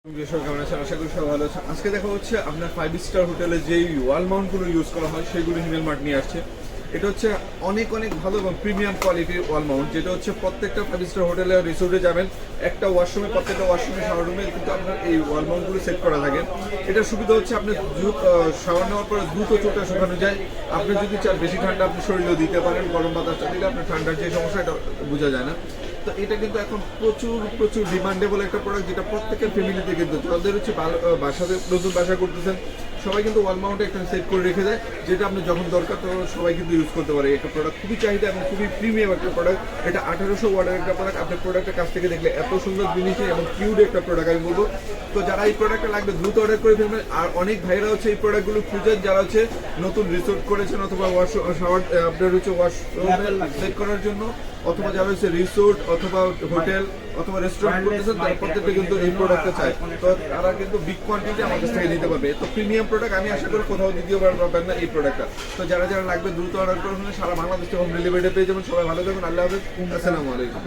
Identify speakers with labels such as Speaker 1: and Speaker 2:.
Speaker 1: কেমন আছেন? আশা করি সবাই ভালো আছেন। আজকে দেখা হচ্ছে আপনার 5 স্টার হোটেলে যেই ওয়াল মাউন্টগুলো ইউজ করা হয় সেগুলো হিমেল মার্ট নিয়ে আসছে। এটা হচ্ছে অনেক ভালো এবং প্রিমিয়াম কোয়ালিটির ওয়াল মাউন্ট, যেটা হচ্ছে প্রত্যেকটা 5 স্টার হোটেলে রিসোর্টে যাবেন একটা ওয়াশরুমে, প্রত্যেকটা ওয়াশরুমে শাওয়ার রুমে কিন্তু আপনার এই ওয়াল মাউন্টগুলো সেট করা থাকে। এটার সুবিধা হচ্ছে আপনি শাওয়ার নেওয়ার পরে দ্রুত চোটে শুকানো যায়। আপনি যদি চান বেশি ঠান্ডা আপনি শরীরেও দিতে পারেন, গরম বাতাসটা দিলে আপনার ঠান্ডার যে সমস্যা এটা বোঝা যায় না। তো এটা কিন্তু এখন প্রচুর ডিমান্ডেবল একটা প্রোডাক্ট, যেটা প্রত্যেকের ফ্যামিলিতে কিন্তু যাদের হচ্ছে বাসাতে নতুন বাসা করতেছেন সবাই কিন্তু ওয়াল মাউন্টে একটা সেট করে রেখে দেয়, যেটা আপনি যখন দরকার তখন সবাই কিন্তু ইউজ করতে পারে। একটা প্রোডাক্ট খুবই চাহিদা এবং খুবই প্রিমিয়াম একটা প্রোডাক্ট। এটা 1800 ওয়াটের একটা প্রোডাক্ট। আপনার প্রোডাক্টের কাছ থেকে দেখলে এত সুন্দর ফিনিশিং এবং কিউট একটা প্রোডাক্ট আমি বলবো। তো যারা এই প্রোডাক্টটা লাগবে দ্রুত অর্ডার করে ফেলবেন। আর অনেক ভাইরা হচ্ছে এই প্রোডাক্টগুলো খুঁজেন যারা হচ্ছে নতুন রিসোর্ট করেছেন অথবা শাওয়ার আপনার হচ্ছে ওয়াশরুম সেট করার জন্য, অথবা যারা হচ্ছে রিসোর্ট অথবা হোটেল অথবা রেস্টুরেন্ট করতেছেন তারা প্রত্যেকটা কিন্তু এই প্রোডাক্টটা চায়। তো তারা কিন্তু বিগ কোয়ান্টিটি আমার কাছ থেকে নিতে পারবে। তো প্রিমিয়াম প্রোডাক্ট, আমি আশা করি কোথাও দ্বিতীয়বার পাবেন না এই প্রোডাক্টটা। তো যারা লাগবে দ্রুত অর্ডার করে সারা বাংলাদেশে হোম ডেলিভারি পেয়ে যাবেন। সবাই ভালো থাকুন, আল্লাহ হাফেজ, আসসালামু আলাইকুম।